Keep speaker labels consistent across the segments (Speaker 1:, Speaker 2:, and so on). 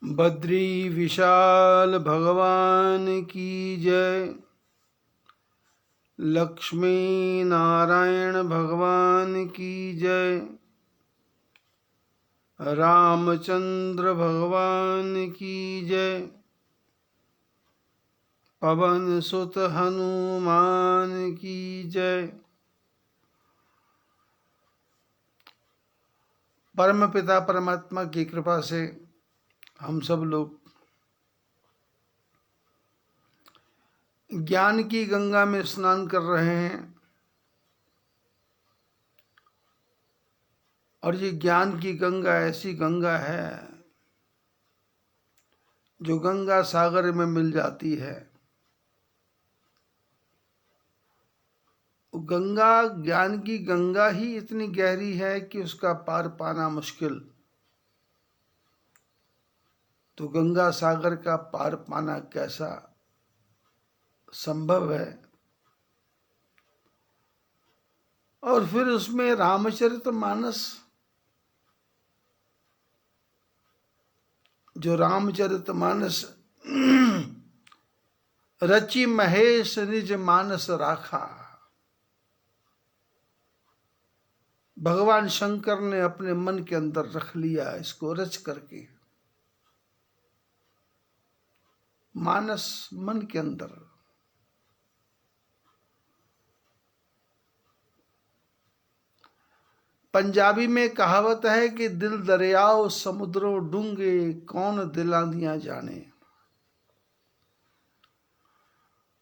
Speaker 1: बद्री विशाल भगवान की जय। लक्ष्मी नारायण भगवान की जय। रामचंद्र भगवान की जय। पवन सुत हनुमान की जय। परम पिता परमात्मा की कृपा से हम सब लोग ज्ञान की गंगा में स्नान कर रहे हैं और ये ज्ञान की गंगा ऐसी गंगा है जो गंगा सागर में मिल जाती है। गंगा ज्ञान की गंगा ही इतनी गहरी है कि उसका पार पाना मुश्किल, तो गंगा सागर का पार पाना कैसा संभव है। और फिर उसमें रामचरितमानस, जो रामचरितमानस रचि महेश निज मानस राखा, भगवान शंकर ने अपने मन के अंदर रख लिया इसको रच करके। मानस मन के अंदर। पंजाबी में कहावत है कि दिल दरियाओ समुद्रों डूंगे, कौन दिलानियां जाने।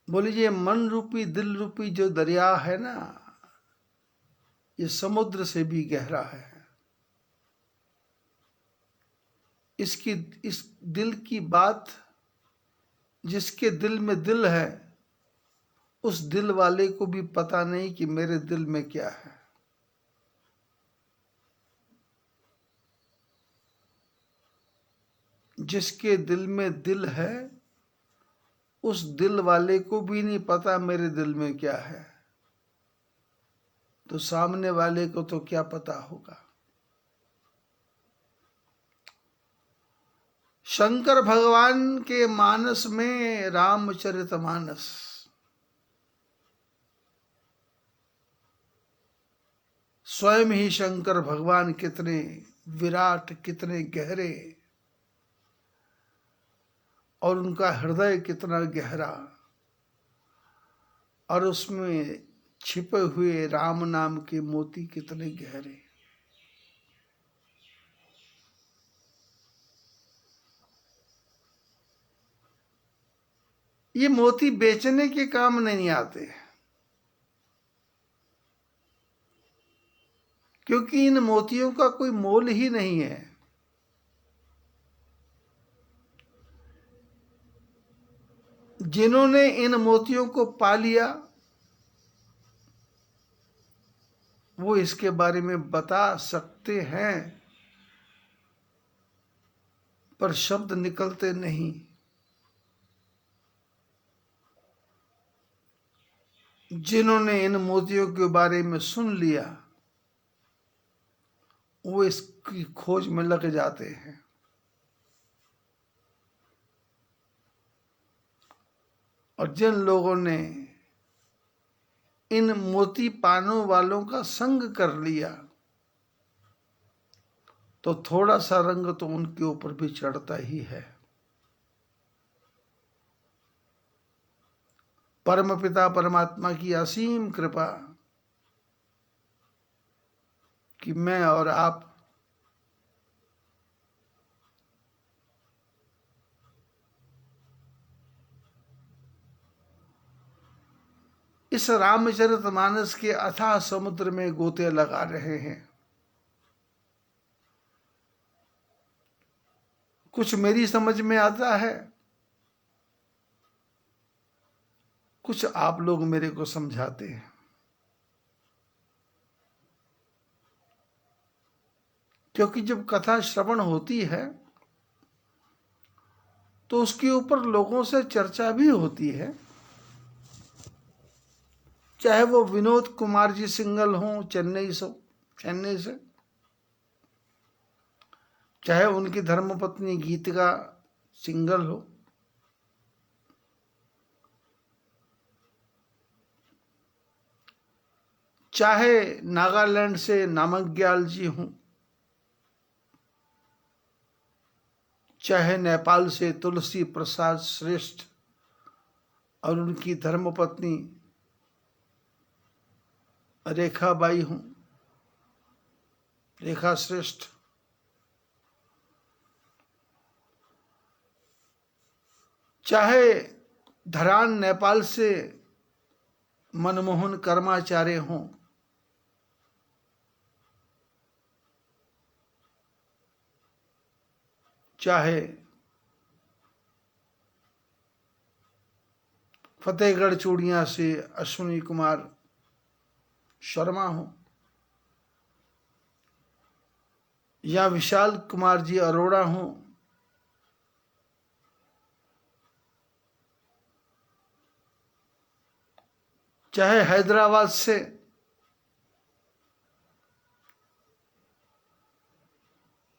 Speaker 1: बोलिए, मन रूपी दिल रूपी जो दरिया है ना, ये समुद्र से भी गहरा है। इस दिल की बात जिसके दिल में दिल है, उस दिल वाले को भी पता नहीं कि मेरे दिल में क्या है। जिसके दिल में दिल है, उस दिल वाले को भी नहीं पता मेरे दिल में क्या है, तो सामने वाले को तो क्या पता होगा। शंकर भगवान के मानस में रामचरितमानस, स्वयं ही शंकर भगवान कितने विराट, कितने गहरे, और उनका हृदय कितना गहरा, और उसमें छिपे हुए राम नाम के मोती कितने गहरे। ये मोती बेचने के काम नहीं आते, क्योंकि इन मोतियों का कोई मोल ही नहीं है। जिन्होंने इन मोतियों को पा लिया, वो इसके बारे में बता सकते हैं, पर शब्द निकलते नहीं। जिन्होंने इन मोतियों के बारे में सुन लिया, वो इसकी खोज में लग जाते हैं। और जिन लोगों ने इन मोती पानों वालों का संग कर लिया, तो थोड़ा सा रंग तो उनके ऊपर भी चढ़ता ही है। परम पिता परमात्मा की असीम कृपा कि मैं और आप इस रामचरितमानस के अथाह समुद्र में गोते लगा रहे हैं। कुछ मेरी समझ में आता है, कुछ आप लोग मेरे को समझाते हैं। क्योंकि जब कथा श्रवण होती है तो उसके ऊपर लोगों से चर्चा भी होती है, चाहे वो विनोद कुमार जी सिंगल हों चेन्नई से, चाहे उनकी धर्मपत्नी गीत का सिंगल हो, चाहे नागालैंड से नामग्याल जी हों, चाहे नेपाल से तुलसी प्रसाद श्रेष्ठ और उनकी धर्मपत्नी रेखाबाई हों, रेखा श्रेष्ठ, चाहे धरान नेपाल से मनमोहन कर्माचार्य हों, चाहे फतेहगढ़ चूड़ियां से अश्विनी कुमार शर्मा हो, या विशाल कुमार जी अरोड़ा हो, चाहे हैदराबाद से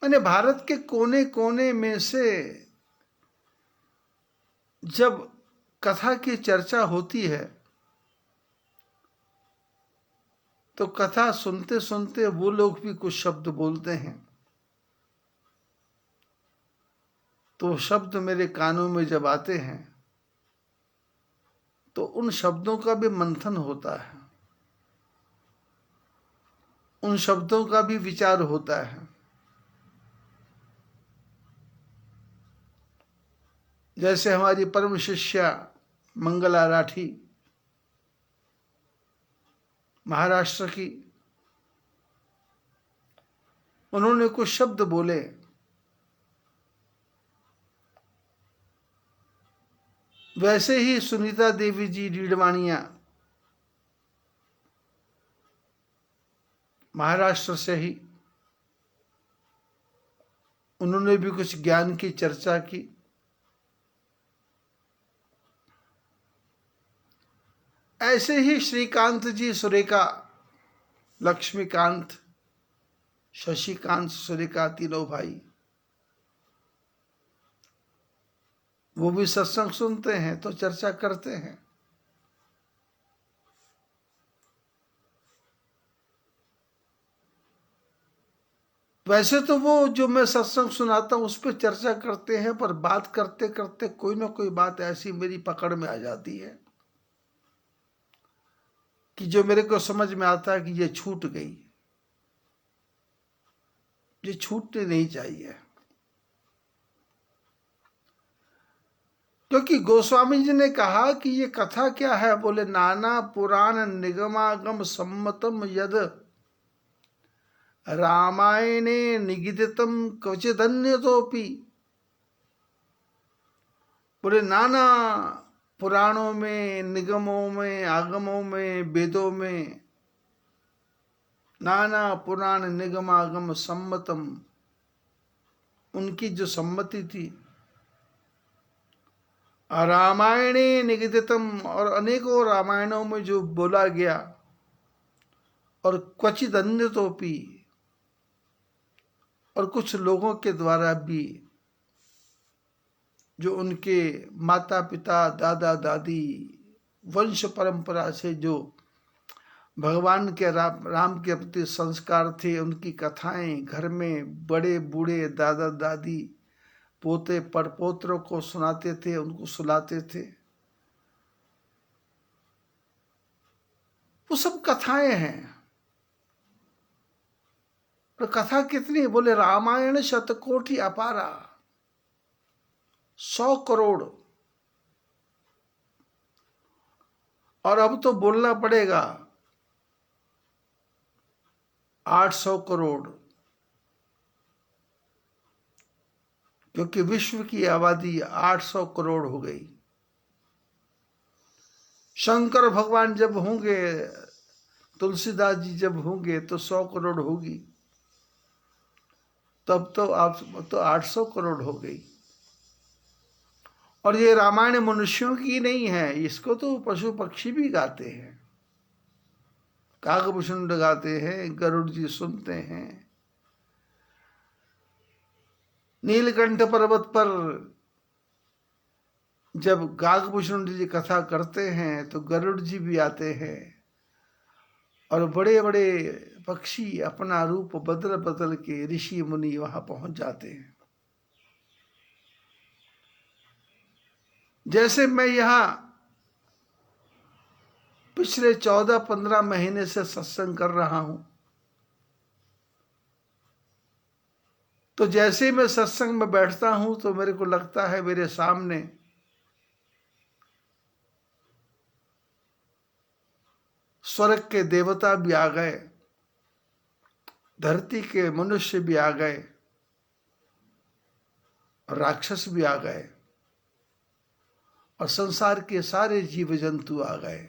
Speaker 1: मैंने भारत के कोने कोने में से जब कथा की चर्चा होती है तो कथा सुनते सुनते वो लोग भी कुछ शब्द बोलते हैं, तो शब्द मेरे कानों में जब आते हैं तो उन शब्दों का भी मंथन होता है, उन शब्दों का भी विचार होता है। जैसे हमारी परम शिष्या मंगला राठी महाराष्ट्र की, उन्होंने कुछ शब्द बोले, वैसे ही सुनीता देवी जी डीडवाणिया महाराष्ट्र से ही, उन्होंने भी कुछ ज्ञान की चर्चा की। ऐसे ही श्रीकांत जी सुरेखा, लक्ष्मीकांत, शशिकांत सुरेखा, तीनों भाई, वो भी सत्संग सुनते हैं तो चर्चा करते हैं। वैसे तो वो जो मैं सत्संग सुनाता हूं उस पर चर्चा करते हैं, पर बात करते करते कोई ना कोई बात ऐसी मेरी पकड़ में आ जाती है कि जो मेरे को समझ में आता है कि ये छूट गई, ये छूटनी नहीं चाहिए। क्योंकि गोस्वामी जी ने कहा कि ये कथा क्या है, बोले नाना पुराण निगमागम सम्मतम यद रामायणे निगदितम क्वचिदन्यतोपि। बोले नाना पुराणों में, निगमों में, आगमों में, वेदों में, नाना पुराण निगमागम सम्मतम, उनकी जो सम्मति थी, रामायणे निगदितम, और अनेकों रामायणों में जो बोला गया, और क्वचित अन्यतोपि, और कुछ लोगों के द्वारा भी जो उनके माता पिता, दादा दादी, वंश परंपरा से जो भगवान के राम के प्रति संस्कार थे, उनकी कथाएं घर में बड़े बूढ़े, दादा दादी, पोते परपोत्रों को सुनाते थे, उनको सुलाते थे। वो सब कथाएं हैं। और कथा कितनी? बोले रामायण शतकोटि अपारा, 100 करोड़। और अब तो बोलना पड़ेगा 800 करोड़, क्योंकि विश्व की आबादी 800 करोड़ हो गई। शंकर भगवान जब होंगे, तुलसीदास जी जब होंगे तो 100 करोड़ होगी, तब तो आप तो 800 करोड़ हो गई। और ये रामायण मनुष्यों की नहीं है, इसको तो पशु पक्षी भी गाते हैं, कागभूषुंड गाते हैं, गरुड़ जी सुनते हैं। नीलकंठ पर्वत पर जब गागभूषण जी कथा करते हैं तो गरुड़ जी भी आते हैं और बड़े बड़े पक्षी अपना रूप बदल बदल के ऋषि मुनि वहां पहुंच जाते हैं। जैसे मैं यहां पिछले 14-15 महीने से सत्संग कर रहा हूं, तो जैसे ही मैं सत्संग में बैठता हूं तो मेरे को लगता है मेरे सामने स्वर्ग के देवता भी आ गए, धरती के मनुष्य भी आ गए, राक्षस भी आ गए और संसार के सारे जीव जंतु आ गए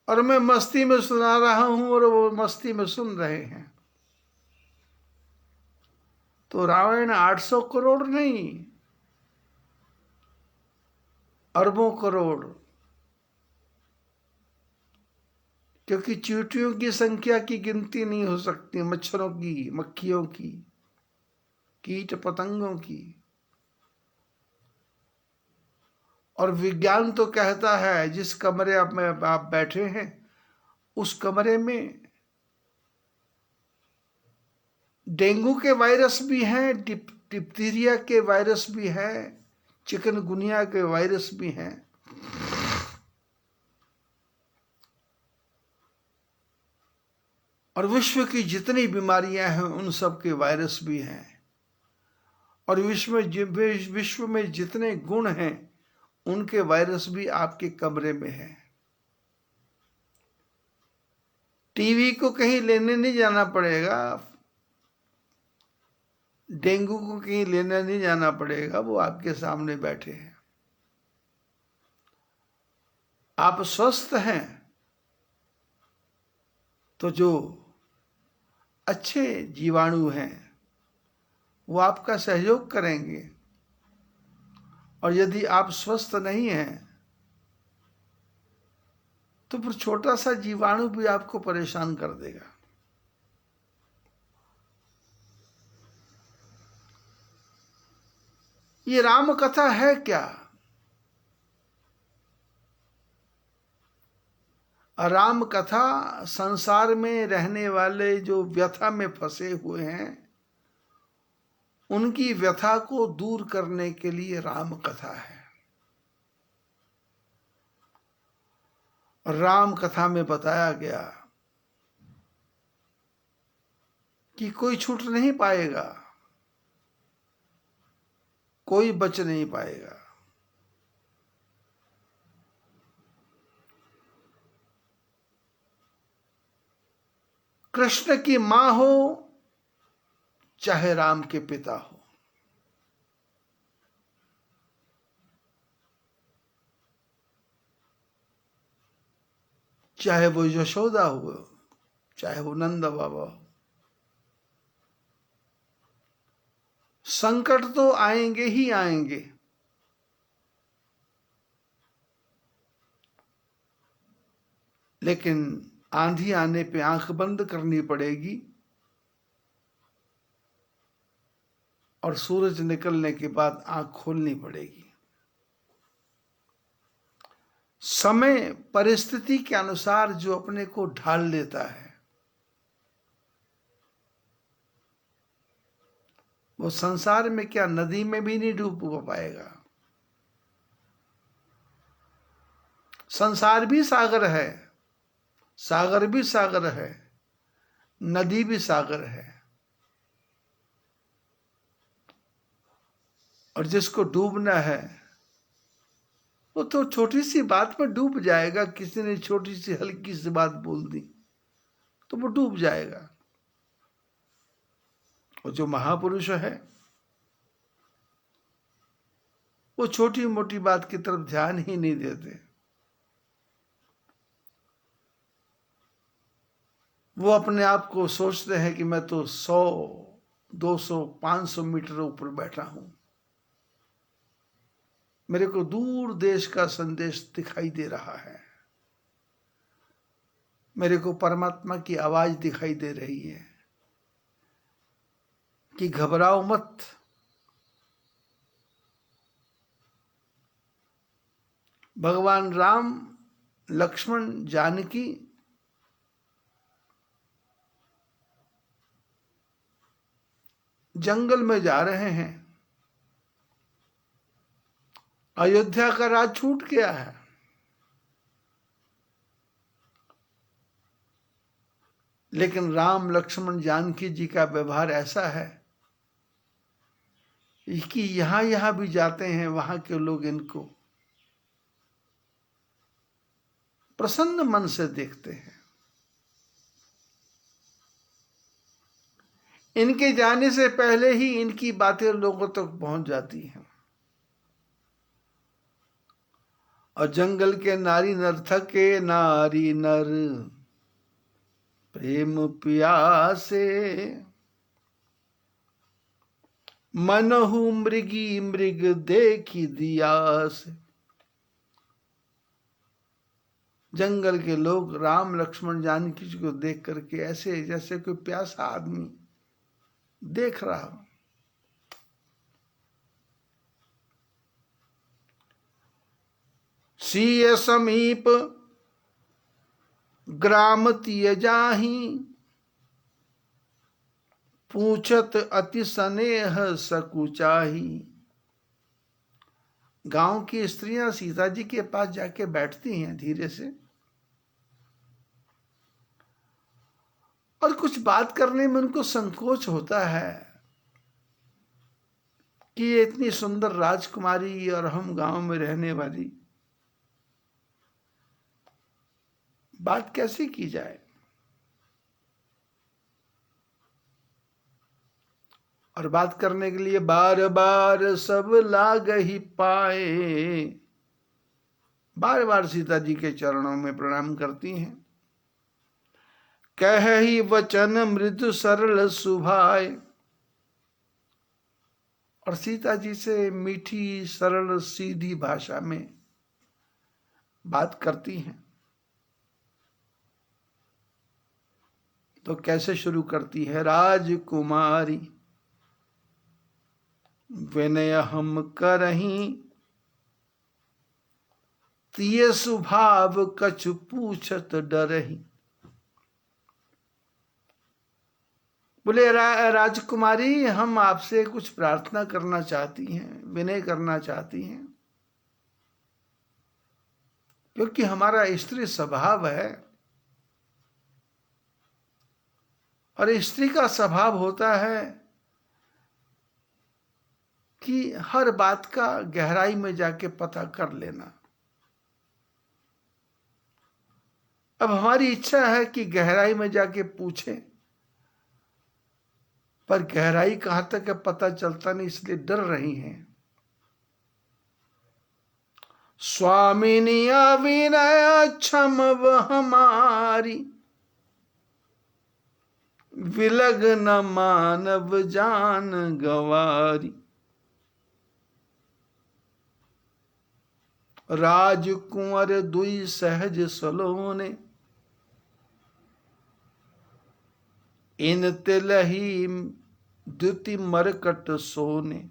Speaker 1: और मैं मस्ती में सुना रहा हूं और वो मस्ती में सुन रहे हैं। तो रामायण 800 करोड़ नहीं, अरबों करोड़, क्योंकि चींटियों की संख्या की गिनती नहीं हो सकती, मच्छरों की, मक्खियों की, कीट पतंगों की। और विज्ञान तो कहता है जिस कमरे में आप बैठे हैं उस कमरे में डेंगू के वायरस भी हैं, डिप्थीरिया के वायरस भी हैं, चिकनगुनिया के वायरस भी हैं। और विश्व की जितनी बीमारियां हैं उन सब के वायरस भी हैं। और विश्व में जितने गुण हैं उनके वायरस भी आपके कमरे में हैं। टीवी को कहीं लेने नहीं जाना पड़ेगा, डेंगू को कहीं लेने नहीं जाना पड़ेगा, वो आपके सामने बैठे हैं। आप स्वस्थ हैं तो जो अच्छे जीवाणु हैं वो आपका सहयोग करेंगे, और यदि आप स्वस्थ नहीं हैं तो फिर छोटा सा जीवाणु भी आपको परेशान कर देगा। ये राम कथा है क्या? राम कथा संसार में रहने वाले जो व्यथा में फंसे हुए हैं उनकी व्यथा को दूर करने के लिए राम कथा है। राम कथा में बताया गया कि कोई छूट नहीं पाएगा, कोई बच नहीं पाएगा। कृष्ण की मां हो चाहे राम के पिता हो, चाहे वो यशोदा हो चाहे वो नंद बाबा हो, संकट तो आएंगे ही आएंगे, लेकिन आंधी आने पे आंख बंद करनी पड़ेगी और सूरज निकलने के बाद आंख खोलनी पड़ेगी। समय परिस्थिति के अनुसार जो अपने को ढाल लेता है वो संसार में क्या नदी में भी नहीं डूब पाएगा। संसार भी सागर है, सागर भी सागर है, नदी भी सागर है, और जिसको डूबना है वो तो छोटी सी बात में डूब जाएगा। किसी ने छोटी सी हल्की सी बात बोल दी तो वो डूब जाएगा। और जो महापुरुष है वो छोटी मोटी बात की तरफ ध्यान ही नहीं देते। वो अपने आप को सोचते हैं कि मैं तो 100, 200, 500 मीटर ऊपर बैठा हूं, मेरे को दूर देश का संदेश दिखाई दे रहा है, मेरे को परमात्मा की आवाज दिखाई दे रही है। कि घबराओ मत, भगवान राम, लक्ष्मण, जानकी जंगल में जा रहे हैं। अयोध्या का राज छूट गया है, लेकिन राम, लक्ष्मण, जानकी जी का व्यवहार ऐसा है कि यहां भी जाते हैं, वहां के लोग इनको प्रसन्न मन से देखते हैं। इनके जाने से पहले ही इनकी बातें लोगों तक पहुंच जाती हैं। और जंगल के नारी नर थके, नारी नर प्रेम प्यासे, मनहु मृगी मृग देखी दियास। जंगल के लोग राम, लक्ष्मण, जानकी जी को देख करके ऐसे जैसे कोई प्यासा आदमी देख रहा हो। सीय समीप ग्राम तिय जाहि, पूछत अति स्नेह सकुचाही। गांव की स्त्रियां सीता जी के पास जाके बैठती हैं धीरे से, और कुछ बात करने में उनको संकोच होता है कि ये इतनी सुंदर राजकुमारी और हम गांव में रहने वाली, बात कैसे की जाए। और बात करने के लिए बार बार सब लाग ही पाए, बार बार सीता जी के चरणों में प्रणाम करती हैं। कह ही वचन मृदु सरल सुभाए, और सीता जी से मीठी सरल सीधी भाषा में बात करती हैं। तो कैसे शुरू करती है? राजकुमारी विनय हम करही, तिय सुभाव कछु पूछत डरही। बोले राजकुमारी, हम आपसे कुछ प्रार्थना करना चाहती हैं, विनय करना चाहती हैं, क्योंकि हमारा स्त्री स्वभाव है, और स्त्री का स्वभाव होता है कि हर बात का गहराई में जाके पता कर लेना। अब हमारी इच्छा है कि गहराई में जाके पूछें, पर गहराई कहां तक है पता चलता नहीं, इसलिए डर रही हैं। स्वामिनी विनय क्षम हमारी, विलग न मानव जान गवारी। राजकुंवर दुई सहज सलोने, इन तिलही द्युति मरकट सोने।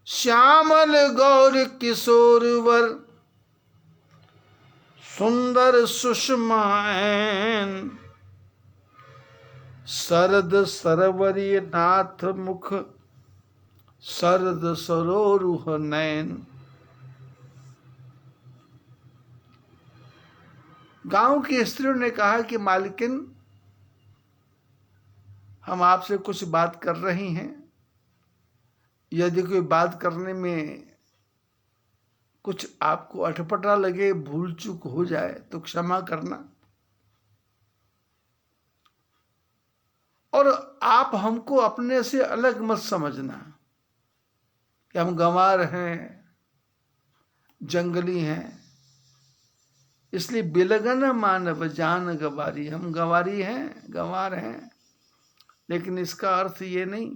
Speaker 1: श्यामल गौर किशोर वर, सुंदर सुषमा ऐन। शरद सरवरी नाथ मुख, शरद सरोरुह नैन। गांव की स्त्रियों ने कहा कि मालकिन, हम आपसे कुछ बात कर रही हैं, यदि कोई बात करने में कुछ आपको अटपटा लगे, भूल चूक हो जाए तो क्षमा करना, और आप हमको अपने से अलग मत समझना कि हम गंवार हैं, जंगली हैं, इसलिए बिलगन मानव जान गवारी। हम गंवारी हैं, गंवार हैं, लेकिन इसका अर्थ ये नहीं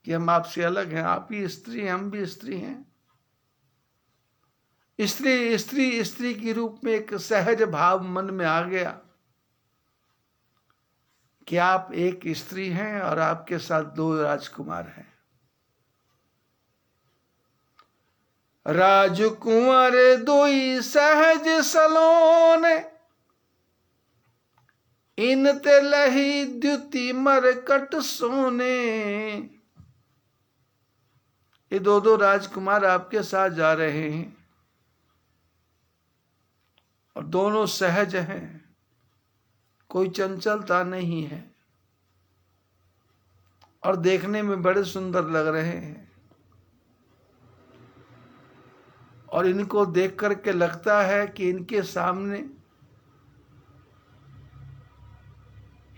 Speaker 1: कि हम आपसे अलग हैं। आप भी स्त्री हैं, हम भी स्त्री हैं। स्त्री की रूप में एक सहज भाव मन में आ गया कि आप एक स्त्री हैं और आपके साथ 2 राजकुमार हैं। राजकुंवर दोई सहज सलोने, इन ते लही द्युति मरकट सोने। ये 2 राजकुमार आपके साथ जा रहे हैं और दोनों सहज हैं, कोई चंचलता नहीं है और देखने में बड़े सुंदर लग रहे हैं। और इनको देख करके लगता है कि इनके सामने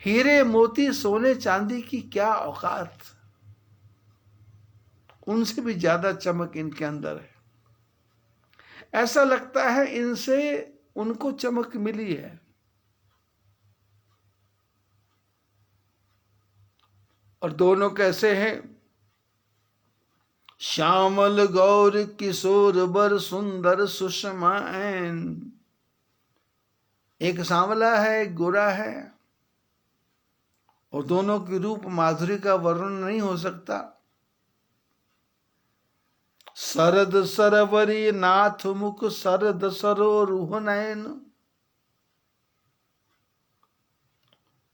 Speaker 1: हीरे मोती सोने चांदी की क्या औकात, उनसे भी ज्यादा चमक इनके अंदर है। ऐसा लगता है इनसे उनको चमक मिली है। और दोनों कैसे हैं? श्यामल गौर किशोर बर सुंदर सुषमा ऐन। एक सांवला है, एक गोरा है, और दोनों की रूप माधुरी का वर्णन नहीं हो सकता। शरद सरवरी नाथ मुख शरद सरोरुह नयन।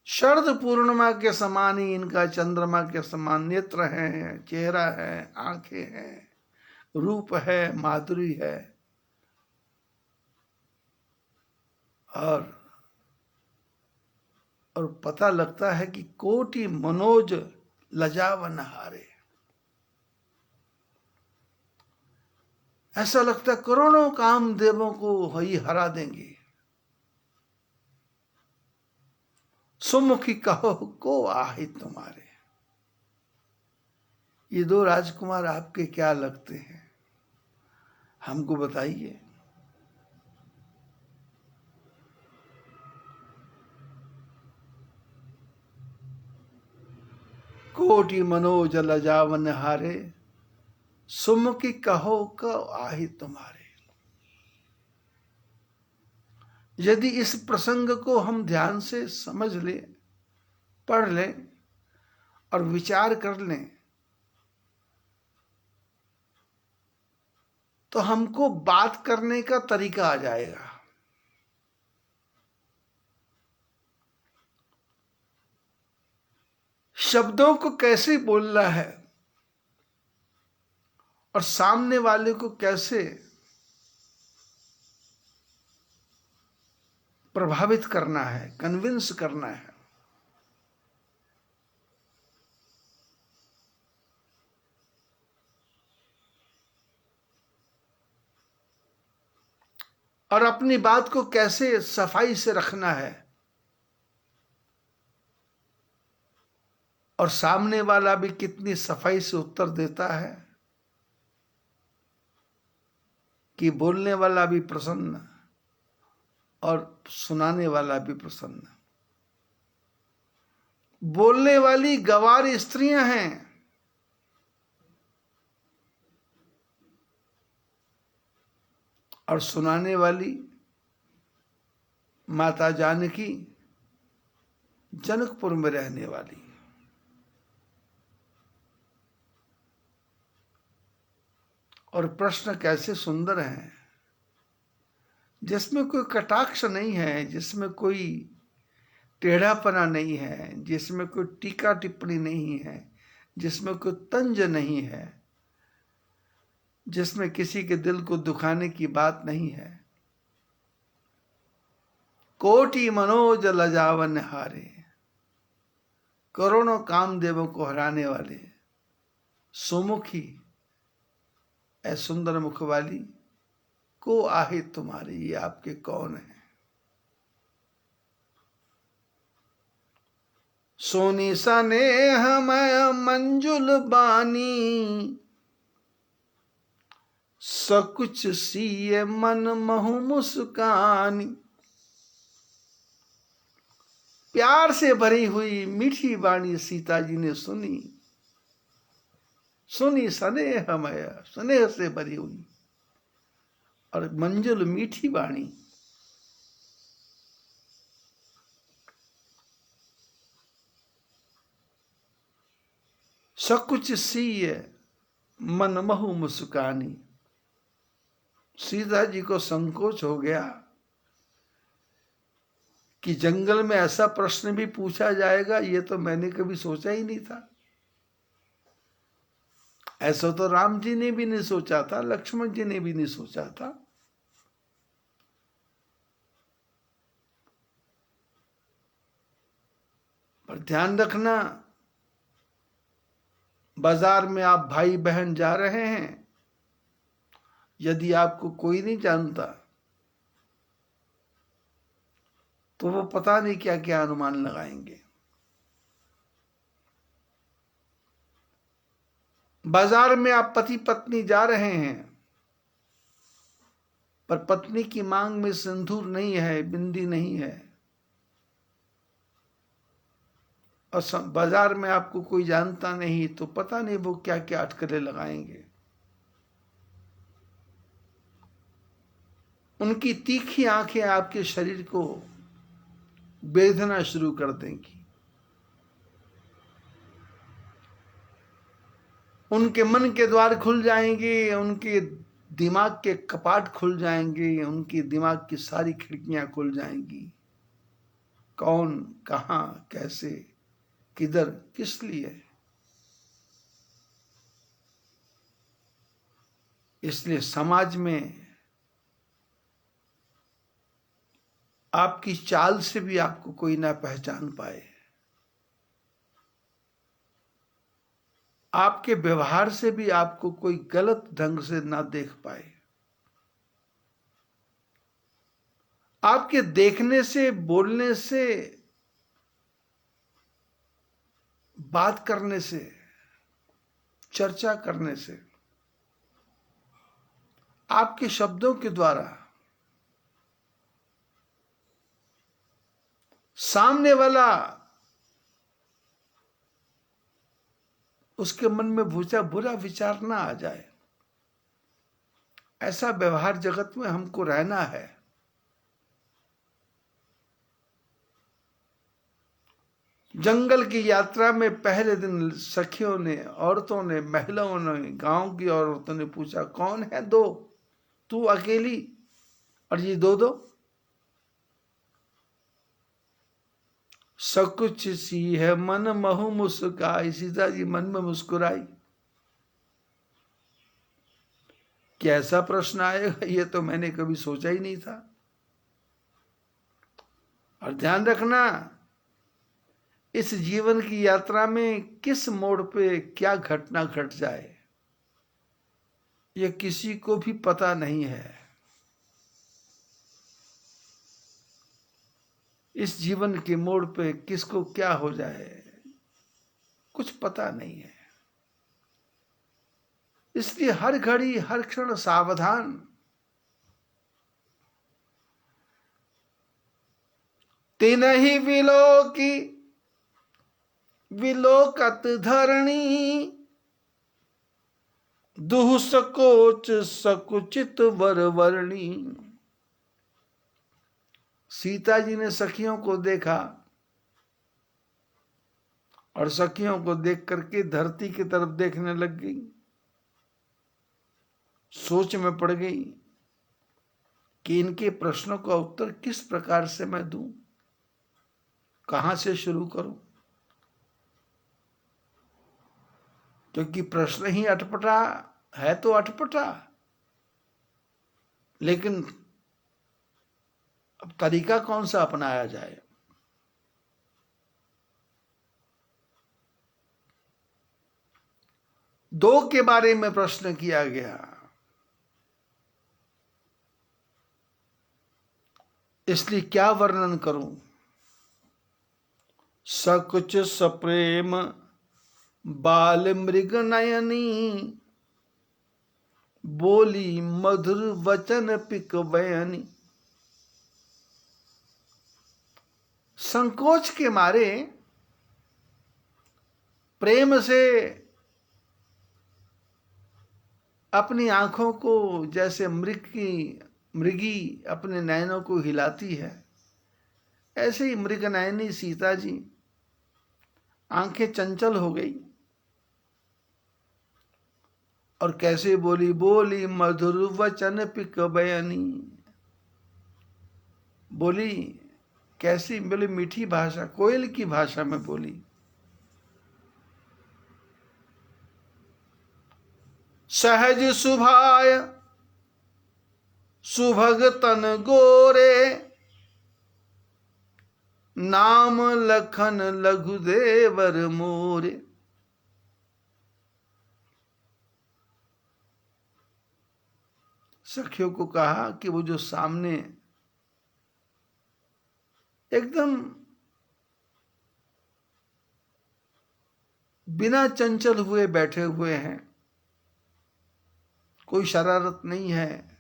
Speaker 1: शरद पूर्णिमा के समान ही इनका चंद्रमा के समान नेत्र है, चेहरा है, आंखें हैं, रूप है, माधुरी है। और पता लगता है कि कोटि मनोज लजावन हारे। ऐसा लगता है करोड़ों कामदेवों को वही हरा देंगे। सुमुखी कहो को आहे तुम्हारे। ये 2 राजकुमार आपके क्या लगते हैं? हमको बताइए। कोटि मनोज लजावन हारे, सुमुखी कहो को आहे तुम्हारे। यदि इस प्रसंग को हम ध्यान से समझ लें, पढ़ लें और विचार कर लें, तो हमको बात करने का तरीका आ जाएगा। शब्दों को कैसे बोलना है और सामने वाले को कैसे प्रभावित करना है, कन्विंस करना है। और अपनी बात को कैसे सफाई से रखना है, और सामने वाला भी कितनी सफाई से उत्तर देता है कि बोलने वाला भी प्रसन्न और सुनाने वाला भी प्रसन्न। बोलने वाली गंवार स्त्रियां हैं और सुनाने वाली माता जानकी जनकपुर में रहने वाली। और प्रश्न कैसे सुंदर हैं, जिसमें कोई कटाक्ष नहीं है, जिसमें कोई टेढ़ापना नहीं है, जिसमें कोई टीका टिप्पणी नहीं है, जिसमें कोई तंज नहीं है, जिसमें किसी के दिल को दुखाने की बात नहीं है। कोटि मनोज लजावन हारे, करोड़ों कामदेवों को हराने वाले सुमुखी ऐ सुंदर मुख वाली को आहे तुम्हारे। ये आपके कौन है? सोनी सनेह मय मंजुल बानी, सकुच सीय मन महु मुस्कानी। प्यार से भरी हुई मीठी वाणी सीता जी ने सुनी। सुनी स्नेहमय, स्नेह से भरी हुई और मंजुल मीठी वाणी। सकुच सीय मन महु मुस्कानी। सीता जी को संकोच हो गया कि जंगल में ऐसा प्रश्न भी पूछा जाएगा, ये तो मैंने कभी सोचा ही नहीं था। ऐसा तो राम जी ने भी नहीं सोचा था, लक्ष्मण जी ने भी नहीं सोचा था। पर ध्यान रखना, बाजार में आप भाई बहन जा रहे हैं, यदि आपको कोई नहीं जानता तो वो पता नहीं क्या क्या अनुमान लगाएंगे। बाजार में आप पति पत्नी जा रहे हैं, पर पत्नी की मांग में सिंदूर नहीं है, बिंदी नहीं है, और बाजार में आपको कोई जानता नहीं, तो पता नहीं वो क्या क्या अटकलें लगाएंगे। उनकी तीखी आंखें आपके शरीर को बेधना शुरू कर देंगी। उनके मन के द्वार खुल जाएंगे, उनके दिमाग के कपाट खुल जाएंगे, उनकी दिमाग की सारी खिड़कियां खुल जाएंगी। कौन, कहां, कैसे, किधर, किस लिए। इसलिए समाज में आपकी चाल से भी आपको कोई ना पहचान पाए, आपके व्यवहार से भी आपको कोई गलत ढंग से ना देख पाए, आपके देखने से, बोलने से, बात करने से, चर्चा करने से, आपके शब्दों के द्वारा सामने वाला उसके मन में बुरा विचार ना आ जाए। ऐसा व्यवहार जगत में हमको रहना है। जंगल की यात्रा में पहले दिन सखियों ने, औरतों ने, महिलाओं ने, गांव की औरतों ने पूछा, कौन है दो, तू अकेली और ये दो। सकुच सी है मन महु मुस्काई। सीता जी मन में मुस्कुराई। क्या ऐसा प्रश्न आएगा, ये तो मैंने कभी सोचा ही नहीं था। और ध्यान रखना, इस जीवन की यात्रा में किस मोड़ पे क्या घटना घट जाए, ये किसी को भी पता नहीं है। इस जीवन के मोड़ पे किसको क्या हो जाए, कुछ पता नहीं है। इसलिए हर घड़ी, हर क्षण सावधान। तिनहि विलोकी विलोकत धरणी, दुह सकोच सकुचित वरवर्णी। सीता जी ने सखियों को देखा और सखियों को देख करके धरती की तरफ देखने लग गई। सोच में पड़ गई कि इनके प्रश्नों का उत्तर किस प्रकार से मैं दूं, कहां से शुरू करूं, क्योंकि प्रश्न ही अटपटा है तो अटपटा, लेकिन अब तरीका कौन सा अपनाया जाए। दो के बारे में प्रश्न किया गया, इसलिए क्या वर्णन करूं। सकुच सप्रेम बाल मृग नयनी, बोली मधुर वचन पिक बयनी। संकोच के मारे, प्रेम से अपनी आंखों को जैसे मृगी अपने नयनों को हिलाती है, ऐसे ही मृग नयनी सीता जी आंखें चंचल हो गई। और कैसे बोली, बोली मधुर वचन पिक बयनी, बोली कैसी, बोली मीठी भाषा, कोयल की भाषा में बोली। सहज सुभाय सुभग तन गोरे, नाम लखन लघु देवर मोरे। सखियों को कहा कि वो जो सामने एकदम बिना चंचल हुए बैठे हुए हैं, कोई शरारत नहीं है,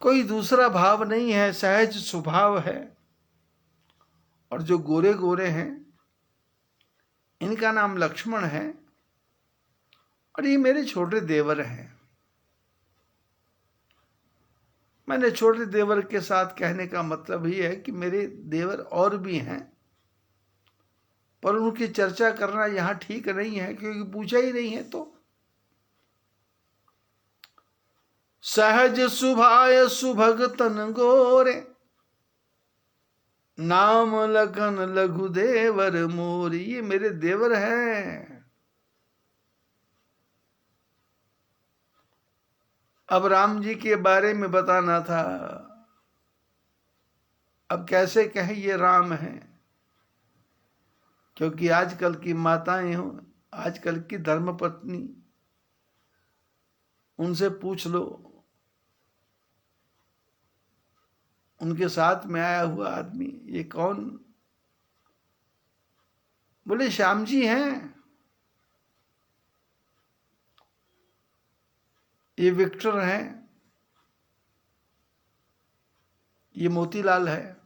Speaker 1: कोई दूसरा भाव नहीं है, सहज स्वभाव है। और जो गोरे गोरे हैं इनका नाम लक्ष्मण है, और ये मेरे छोटे देवर हैं। मैंने छोटे देवर के साथ कहने का मतलब ही है कि मेरे देवर और भी हैं, पर उनकी चर्चा करना यहां ठीक नहीं है, क्योंकि पूछा ही नहीं है। तो सहज सुभाय सुभग तन गोरे, नाम लखन लघु देवर मोरी, ये मेरे देवर हैं। अब राम जी के बारे में बताना था। अब कैसे कहें ये राम हैं, क्योंकि आजकल की माताएं हो, आजकल की धर्मपत्नी, उनसे पूछ लो, उनके साथ में आया हुआ आदमी ये कौन, बोले श्याम जी हैं, ये विक्टर हैं, ये मोतीलाल है।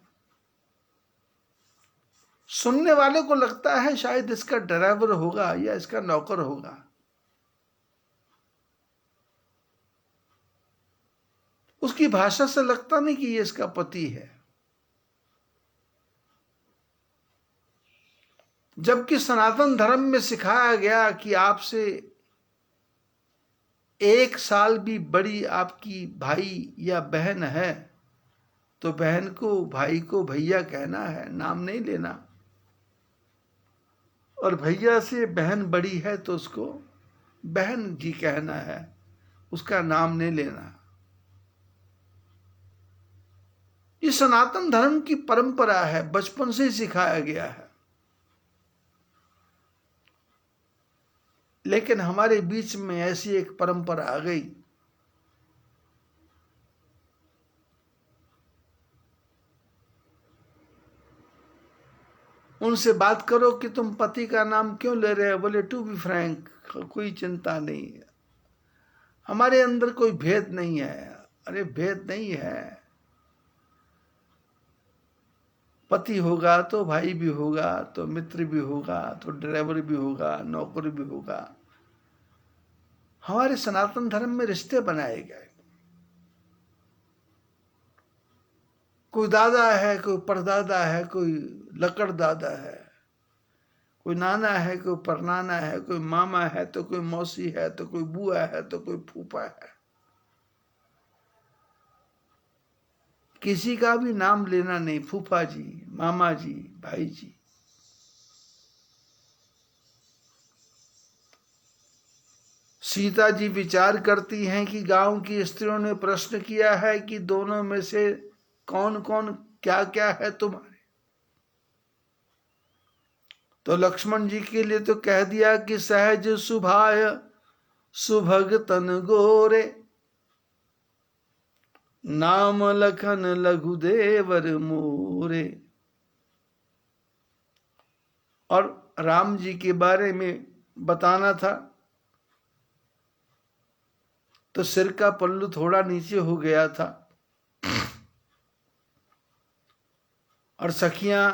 Speaker 1: सुनने वाले को लगता है शायद इसका ड्राइवर होगा या इसका नौकर होगा। उसकी भाषा से लगता नहीं कि ये इसका पति है, जबकि सनातन धर्म में सिखाया गया कि आपसे 1 साल भी बड़ी आपकी भाई या बहन है तो बहन को, भाई को भैया कहना है, नाम नहीं लेना। और भैया से बहन बड़ी है तो उसको बहन जी कहना है, उसका नाम नहीं लेना। ये सनातन धर्म की परंपरा है, बचपन से ही सिखाया गया है। लेकिन हमारे बीच में ऐसी एक परंपरा आ गई, उनसे बात करो कि तुम पति का नाम क्यों ले रहे हो, बोले टू बी फ्रैंक, कोई चिंता नहीं है, हमारे अंदर कोई भेद नहीं है। अरे भेद नहीं है, पति होगा तो भाई भी होगा, तो मित्र भी होगा, तो ड्राइवर भी होगा, नौकर भी होगा। हमारे सनातन धर्म में रिश्ते बनाए गए, कोई दादा है, कोई परदादा है, कोई लकड़ दादा है, कोई नाना है, कोई परनाना है, कोई मामा है, तो कोई मौसी है, तो कोई बुआ है, तो कोई फूफा है। किसी का भी नाम लेना नहीं, फूफा जी, मामा जी, भाई जी। सीता जी विचार करती हैं कि गांव की स्त्रियों ने प्रश्न किया है कि दोनों में से कौन कौन क्या क्या है तुम्हारे, तो लक्ष्मण जी के लिए तो कह दिया कि सहज सुभाय सुभग तन गोरे, नाम लखन लघु देवर मोरे। और राम जी के बारे में बताना था तो सिर का पल्लू थोड़ा नीचे हो गया था, और सखियां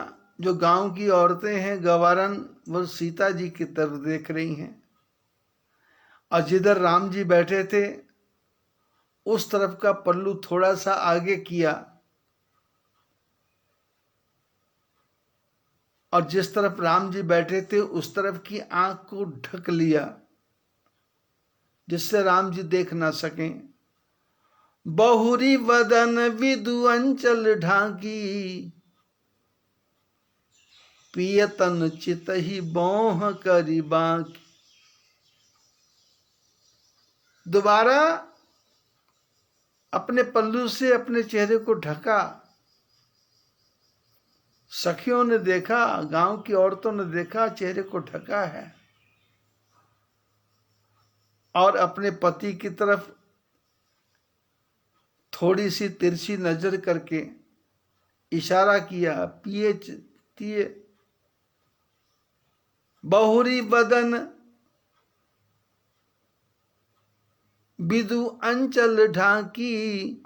Speaker 1: जो गांव की औरतें हैं, गवारन, वो सीता जी की तरफ देख रही हैं, और जिधर राम जी बैठे थे उस तरफ का पल्लू थोड़ा सा आगे किया, और जिस तरफ राम जी बैठे थे उस तरफ की आंख को ढक लिया जिससे राम जी देख ना सकें। बहुरी वदन विदु अंचल ढाकी, पियतन चित ही बोह करी बाकी। दोबारा अपने पल्लू से अपने चेहरे को ढका। सखियों ने देखा, गांव की औरतों ने देखा चेहरे को ढका है, और अपने पति की तरफ थोड़ी सी तिरछी नजर करके इशारा किया, पिए तिए। बहुरी बदन विदु अंचल ढाकी,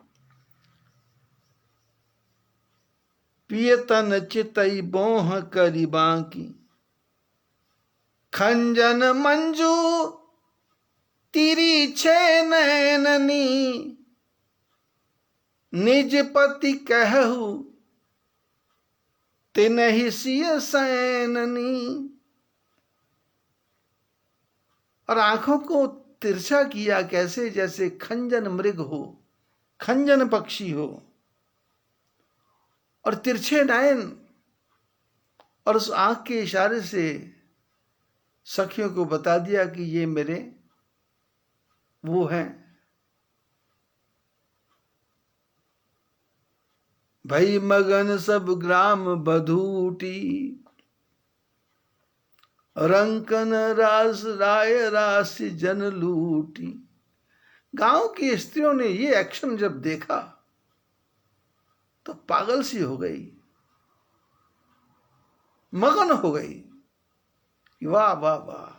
Speaker 1: पियतन चितई बोह करी बाकी। खंजन मंजू तिरी छे नैननी, निज पति कहू तिनहि सिय सैननी। और आंखों को तिरछा किया कैसे, जैसे खंजन मृग हो, खंजन पक्षी हो, और तिरछे नयन, और उस आंख के इशारे से सखियों को बता दिया कि ये मेरे वो हैं। भई मगन सब ग्राम बधूटी, रंकन रास राय राशि जन लूटी। गांव की स्त्रियों ने ये एक्शन जब देखा तो पागल सी हो गई, मगन हो गई। वाह वाह वाह,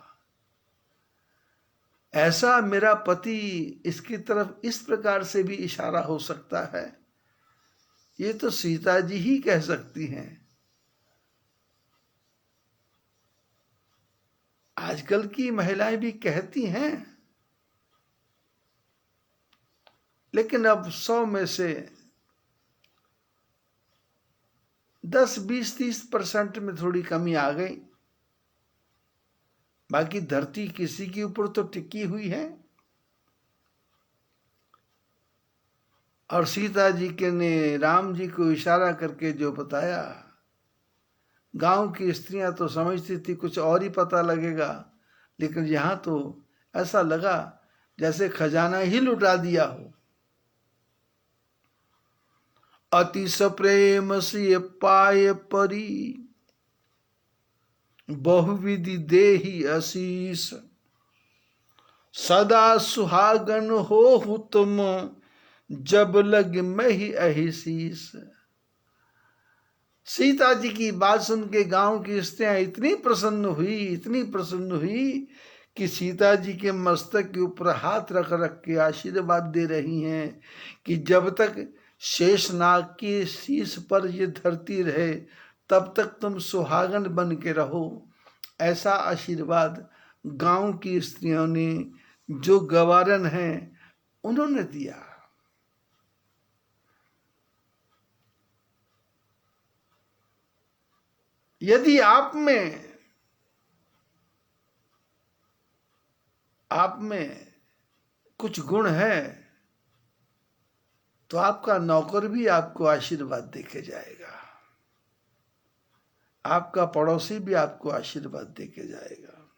Speaker 1: ऐसा मेरा पति, इसकी तरफ इस प्रकार से भी इशारा हो सकता है, ये तो सीता जी ही कह सकती हैं। आजकल की महिलाएं भी कहती हैं, लेकिन अब 100 में से 10, 20, 30% में थोड़ी कमी आ गई। बाकी धरती किसी के ऊपर तो टिकी हुई है। और सीता जी के ने राम जी को इशारा करके जो बताया, गांव की स्त्रियां तो समझती थी कुछ और ही पता लगेगा, लेकिन यहां तो ऐसा लगा जैसे खजाना ही लुटा दिया हो। अति सप्रेम से पाए परी, बहुविधि देहि आशीष। सदा सुहागन हो तुम, जब लग मैं ही अहिशीस। सीता जी की बात सुन के गांव की स्त्रियां इतनी प्रसन्न हुई, इतनी प्रसन्न हुई कि सीता जी के मस्तक के ऊपर हाथ रख रख के आशीर्वाद दे रही हैं कि जब तक शेषनाग की शीश पर ये धरती रहे तब तक तुम सुहागन बन के रहो। ऐसा आशीर्वाद गांव की स्त्रियों ने, जो गवारन हैं, उन्होंने दिया। यदि आप में कुछ गुण है तो आपका नौकर भी आपको आशीर्वाद देके जाएगा, आपका पड़ोसी भी आपको आशीर्वाद देके जाएगा,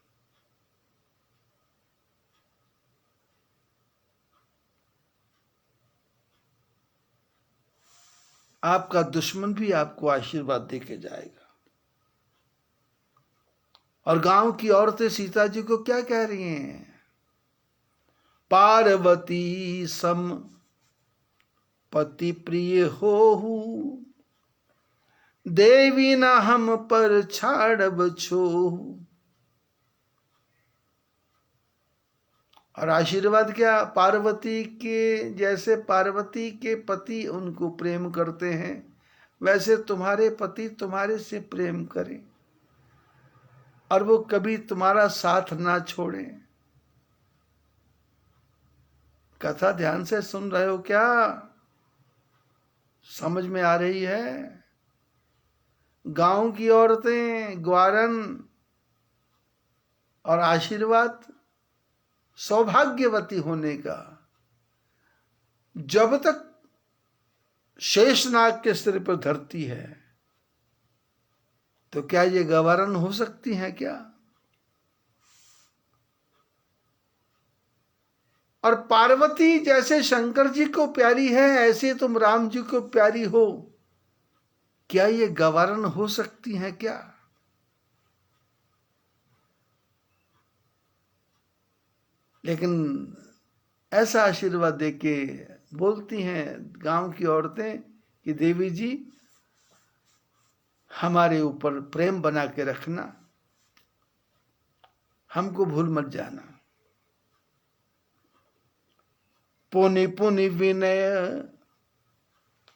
Speaker 1: आपका दुश्मन भी आपको आशीर्वाद देके जाएगा। और गांव की औरतें सीता जी को क्या कह रही हैं? पार्वती सम पति प्रिय होहु, देवी न हम पर छाड़ब छोहु। और आशीर्वाद क्या? पार्वती के जैसे पार्वती के पति उनको प्रेम करते हैं, वैसे तुम्हारे पति तुम्हारे से प्रेम करें और वो कभी तुम्हारा साथ ना छोड़ें। कथा ध्यान से सुन रहे हो क्या? समझ में आ रही है? गांव की औरतें ग्वारन और आशीर्वाद सौभाग्यवती होने का। जब तक शेषनाग के सिर पर धरती है तो क्या ये गवारन हो सकती हैं क्या? और पार्वती जैसे शंकर जी को प्यारी है ऐसे तुम राम जी को प्यारी हो, क्या ये गवारन हो सकती हैं क्या? लेकिन ऐसा आशीर्वाद देके बोलती हैं गांव की औरतें कि देवी जी हमारे ऊपर प्रेम बना के रखना, हमको भूल मत जाना। पुनि पुनि विनय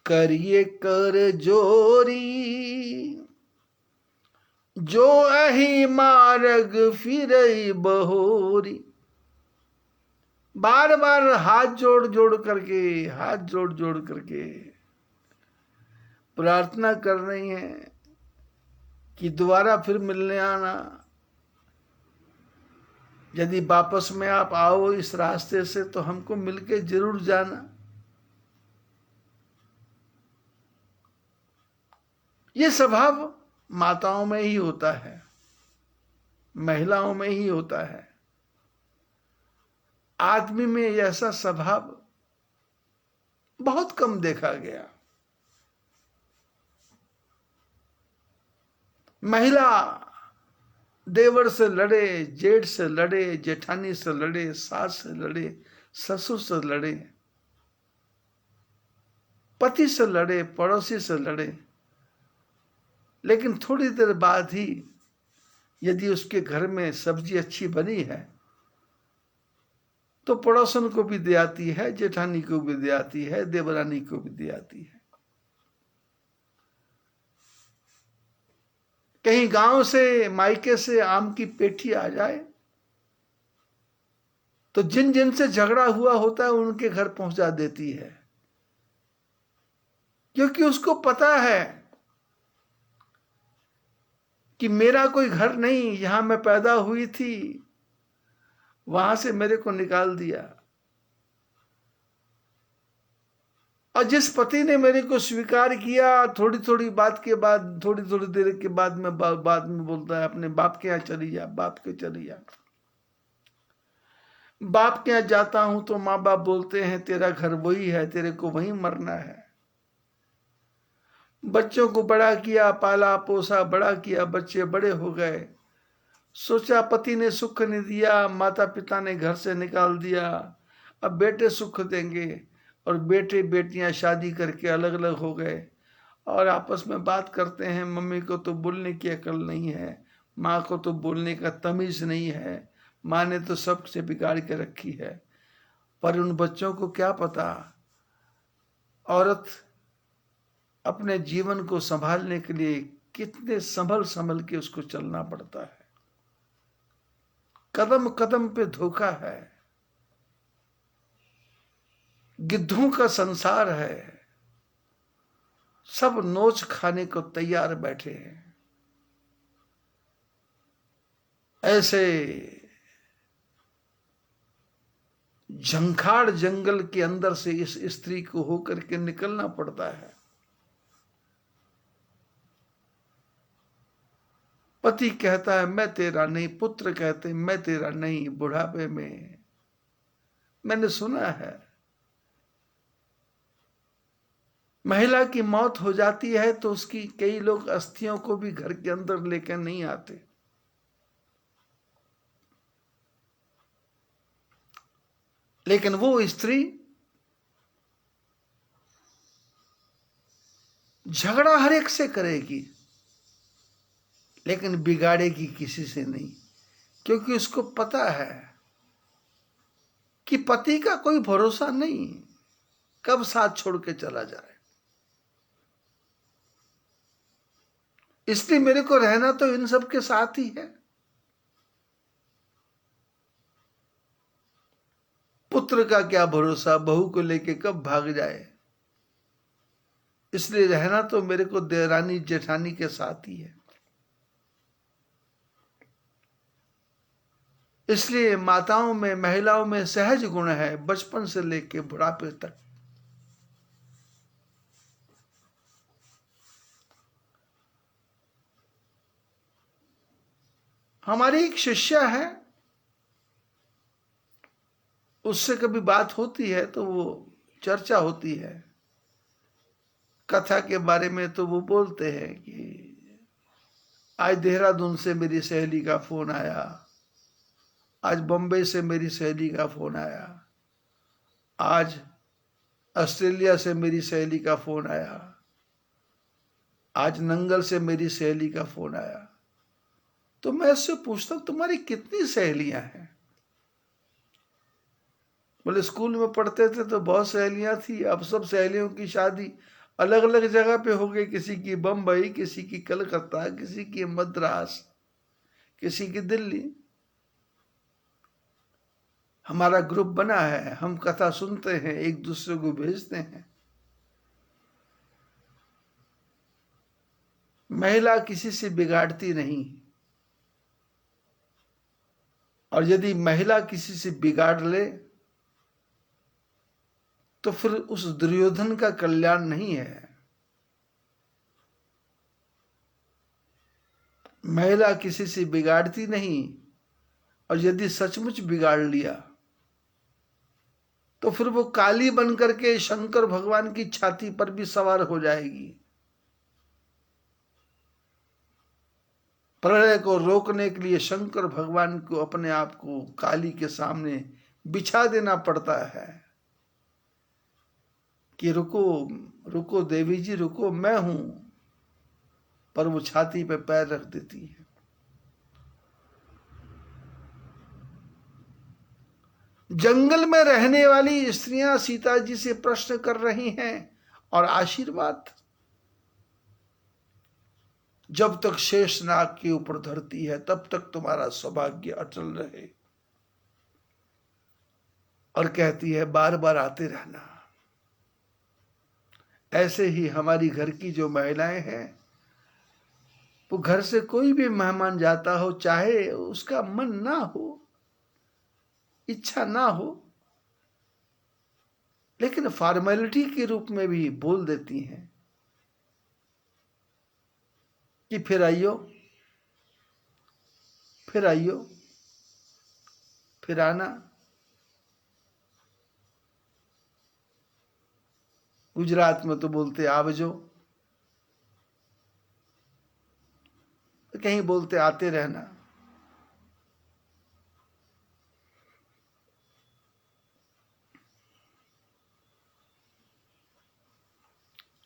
Speaker 1: करिए कर जोरी, जो अहि मार्ग फिरई बहोरी। बार बार हाथ जोड़ जोड़ करके प्रार्थना कर रही हैं कि दोबारा फिर मिलने आना। यदि वापस में आप आओ इस रास्ते से तो हमको मिलके जरूर जाना। ये स्वभाव माताओं में ही होता है, महिलाओं में ही होता है। आदमी में ऐसा स्वभाव बहुत कम देखा गया। महिला देवर से लड़े, जेठ से लड़े, जेठानी से लड़े, सास से लड़े, ससुर से लड़े, पति से लड़े, पड़ोसी से लड़े, लेकिन थोड़ी देर बाद ही यदि उसके घर में सब्जी अच्छी बनी है तो पड़ोसन को भी दे आती है, जेठानी को भी दे आती है, देवरानी को भी दे आती है। कहीं गांव से मायके से आम की पेठी आ जाए तो जिन जिन से झगड़ा हुआ होता है उनके घर पहुंचा देती है, क्योंकि उसको पता है कि मेरा कोई घर नहीं, यहां मैं पैदा हुई थी, वहां से मेरे को निकाल दिया। और जिस पति ने मेरे को स्वीकार किया, थोड़ी थोड़ी बात के बाद, थोड़ी थोड़ी देर के बाद में बोलता है अपने बाप के यहाँ चली जा, बाप के चली जा। बाप के यहाँ जाता हूं तो माँ बाप बोलते हैं तेरा घर वही है, तेरे को वहीं मरना है। बच्चों को बड़ा किया, पाला पोसा, बड़ा किया, बच्चे बड़े हो गए। सोचा पति ने सुख नहीं दिया, माता पिता ने घर से निकाल दिया, अब बेटे सुख देंगे। और बेटे बेटियां शादी करके अलग अलग हो गए और आपस में बात करते हैं, मम्मी को तो बोलने की अकल नहीं है, माँ को तो बोलने का तमीज नहीं है, माँ ने तो सबसे बिगाड़ के रखी है। पर उन बच्चों को क्या पता, औरत अपने जीवन को संभालने के लिए कितने संभल संभल के उसको चलना पड़ता है। कदम कदम पे धोखा है, गिद्धों का संसार है, सब नोच खाने को तैयार बैठे हैं। ऐसे झंखाड़ जंगल के अंदर से इस स्त्री को होकर के निकलना पड़ता है। पति कहता है मैं तेरा नहीं, पुत्र कहते मैं तेरा नहीं। बुढ़ापे में मैंने सुना है महिला की मौत हो जाती है तो उसकी कई लोग अस्थियों को भी घर के अंदर लेकर नहीं आते। लेकिन वो स्त्री झगड़ा हर एक से करेगी लेकिन बिगाड़ेगी किसी से नहीं, क्योंकि उसको पता है कि पति का कोई भरोसा नहीं, कब साथ छोड़ के चला जाए। इसलिए मेरे को रहना तो इन सब के साथ ही है। पुत्र का क्या भरोसा, बहू को लेके कब भाग जाए। इसलिए रहना तो मेरे को देवरानी जेठानी के साथ ही है। इसलिए माताओं में, महिलाओं में सहज गुण है, बचपन से लेकर बुढ़ापे तक। हमारी एक शिष्या है, उससे कभी बात होती है तो वो चर्चा होती है कथा के बारे में, तो वो बोलते हैं कि आज देहरादून से मेरी सहेली का फोन आया, आज बम्बई से मेरी सहेली का फोन आया, आज ऑस्ट्रेलिया से मेरी सहेली का फोन आया, आज नंगल से मेरी सहेली का फोन आया। तो मैं उससे पूछता हूं तुम्हारी कितनी सहेलियां हैं? बोले स्कूल में पढ़ते थे तो बहुत सहेलियां थी, अब सब सहेलियों की शादी अलग अलग जगह पे हो गई, किसी की बम्बई, किसी की कलकत्ता, किसी की मद्रास, किसी की दिल्ली। हमारा ग्रुप बना है, हम कथा सुनते हैं, एक दूसरे को भेजते हैं। महिला किसी से बिगाड़ती नहीं, और यदि महिला किसी से बिगाड़ ले तो फिर उस दुर्योधन का कल्याण नहीं है। महिला किसी से बिगाड़ती नहीं, और यदि सचमुच बिगाड़ लिया तो फिर वो काली बनकर के शंकर भगवान की छाती पर भी सवार हो जाएगी। प्रलय को रोकने के लिए शंकर भगवान को अपने आप को काली के सामने बिछा देना पड़ता है कि रुको रुको देवी जी रुको, मैं हूं, पर वो छाती पे पैर रख देती है। जंगल में रहने वाली स्त्रियां सीता जी से प्रश्न कर रही हैं और आशीर्वाद, जब तक शेष नाग के ऊपर धरती है तब तक तुम्हारा सौभाग्य अटल रहे, और कहती है बार बार आते रहना। ऐसे ही हमारी घर की जो महिलाएं हैं, वो घर से कोई भी मेहमान जाता हो, चाहे उसका मन ना हो, इच्छा ना हो, लेकिन फॉर्मेलिटी के रूप में भी बोल देती हैं कि फिर आइयो, फिर आइयो, फिर आना। गुजरात में तो बोलते आवजो, कहीं बोलते आते रहना।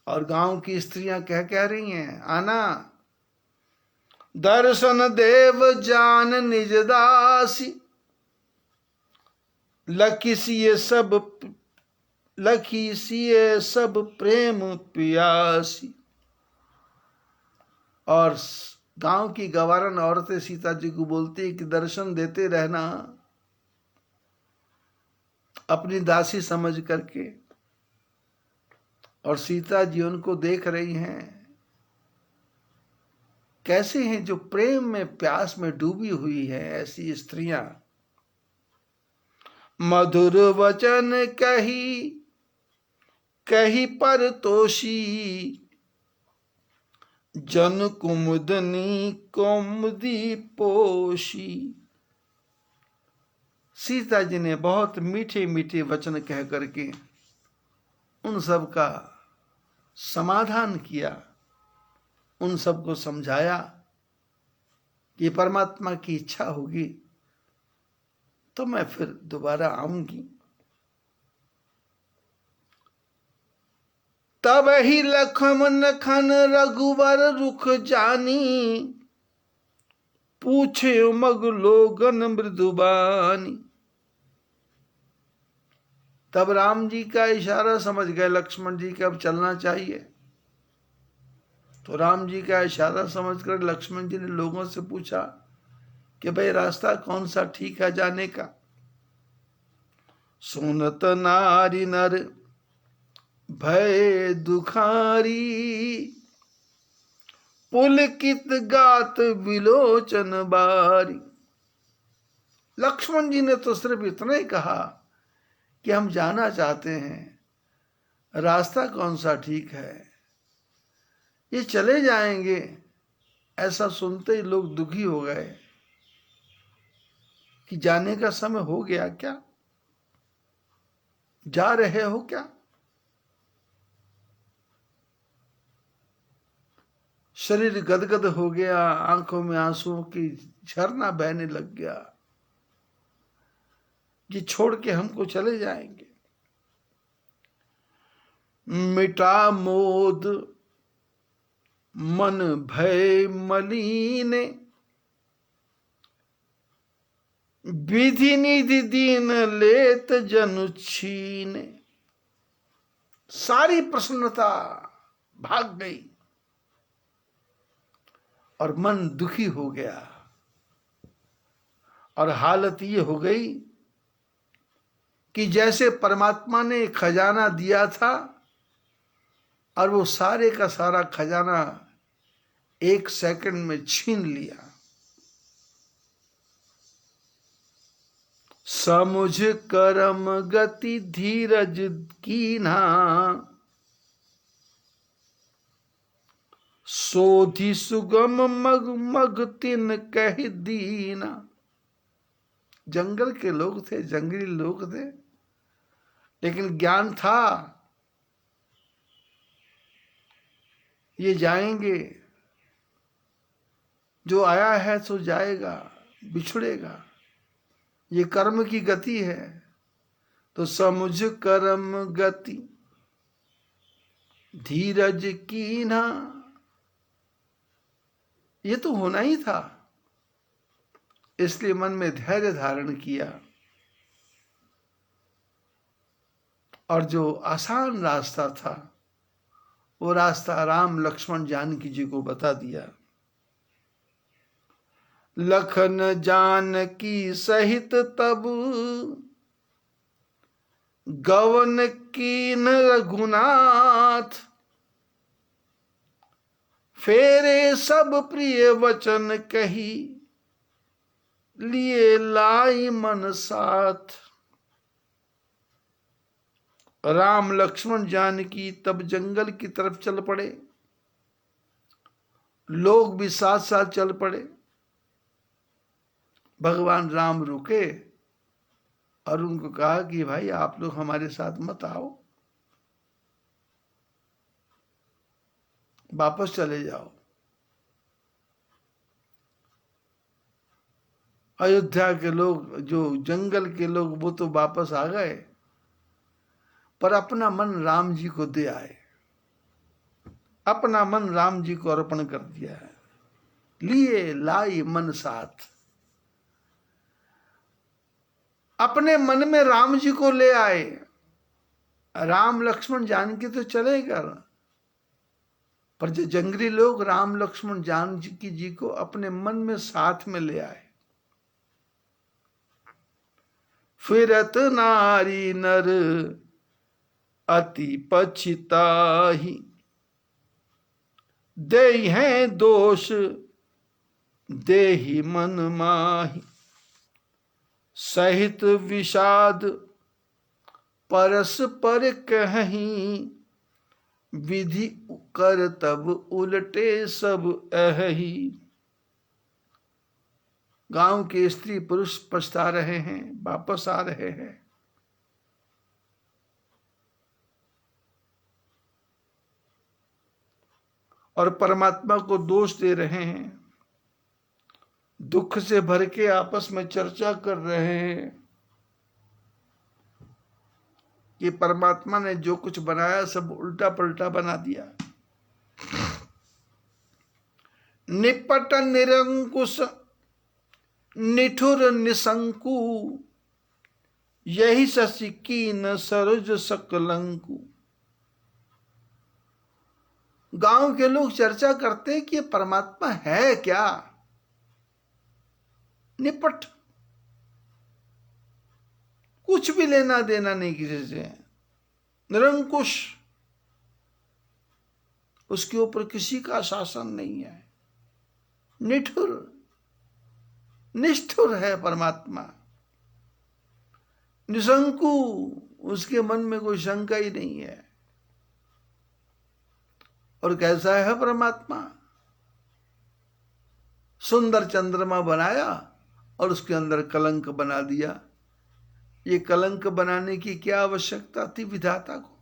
Speaker 1: और गांव की स्त्रियां कह रही हैं आना, दर्शन देव जान निज दासी, लखी सिए सब प्रेम पियासी। और गांव की गवारन औरतें सीता जी को बोलती है कि दर्शन देते रहना अपनी दासी समझ करके। और सीता जी उनको देख रही हैं कैसे हैं, जो प्रेम में प्यास में डूबी हुई है ऐसी स्त्रियां। मधुर वचन कही कही पर तोषी, जन कुमुदनी कुमुदी पोषी। सीता जी ने बहुत मीठे मीठे वचन कह करके उन सब का समाधान किया, उन सबको समझाया कि परमात्मा की इच्छा होगी तो मैं फिर दोबारा आऊंगी। तब ही लक्ष्मण खन रघुवर रुख जानी, पूछे उमग लोगन मृदुबानी। तब राम जी का इशारा समझ गए लक्ष्मण जी के अब चलना चाहिए। तो राम जी का इशारा समझकर लक्ष्मण जी ने लोगों से पूछा कि भाई रास्ता कौन सा ठीक है जाने का। सुनत नारी नर भय दुखारी, पुलकित गात विलोचन बारी। लक्ष्मण जी ने तो सिर्फ इतना ही कहा कि हम जाना चाहते हैं, रास्ता कौन सा ठीक है, ये चले जाएंगे। ऐसा सुनते ही लोग दुखी हो गए कि जाने का समय हो गया क्या, जा रहे हो क्या। शरीर गदगद हो गया, आंखों में आंसुओं की झरना बहने लग गया कि छोड़ के हमको चले जाएंगे। मिटा मोद मन भय मलीन, विधि निधि दीन लेत जनु छीन। सारी प्रसन्नता भाग गई और मन दुखी हो गया, और हालत ये हो गई कि जैसे परमात्मा ने खजाना दिया था और वो सारे का सारा खजाना एक सेकंड में छीन लिया। समुझ करम गति धीरज कीन्हा, सोधि सुगम मग मग तिन कह दीना। जंगल के लोग थे, जंगली लोग थे, लेकिन ज्ञान था ये जाएंगे, जो आया है सो जाएगा, बिछड़ेगा, ये कर्म की गति है। तो समुझ कर्म गति धीरज कीन्हा, ये तो होना ही था, इसलिए मन में धैर्य धारण किया और जो आसान रास्ता था वो रास्ता राम लक्ष्मण जानकी जी को बता दिया। लखन जानकी सहित तब गवन कीन रघुनाथ, फेरे सब प्रिय वचन कही लिए लाई मन साथ। राम लक्ष्मण जानकी तब जंगल की तरफ चल पड़े, लोग भी साथ साथ चल पड़े। भगवान राम रुके और उनको कहा कि भाई आप लोग हमारे साथ मत आओ, वापस चले जाओ। अयोध्या के लोग, जो जंगल के लोग, वो तो वापस आ गए, पर अपना मन राम जी को दे आए, अपना मन राम जी को अर्पण कर दिया है। लिए लाई मन साथ, अपने मन में राम जी को ले आए। राम लक्ष्मण जानकी तो चले गए, पर जो जंगली लोग राम लक्ष्मण जानकी जी को अपने मन में साथ में ले आए। फिरत नारी नर अति पछिताही, दे हैं दोष देहि मन माही। सहित विषाद परस्पर कहीं, विधि कर तब उलटे सब अहि। गांव के स्त्री पुरुष पछता रहे हैं, वापस आ रहे हैं। और परमात्मा को दोष दे रहे हैं, दुख से भर के आपस में चर्चा कर रहे हैं कि परमात्मा ने जो कुछ बनाया सब उल्टा पलटा बना दिया। निपट निरंकुश निठुर निशंकु, यही शशि कीन सरोज सकलंकु। गांव के लोग चर्चा करते कि परमात्मा है क्या। निपट, कुछ भी लेना देना नहीं किसी से। निरंकुश, उसके ऊपर किसी का शासन नहीं है। निठुर निष्ठुर है परमात्मा, निशंकु, उसके मन में कोई शंका ही नहीं है। और कैसा है परमात्मा? सुंदर चंद्रमा बनाया और उसके अंदर कलंक बना दिया। ये कलंक बनाने की क्या आवश्यकता थी विधाता को?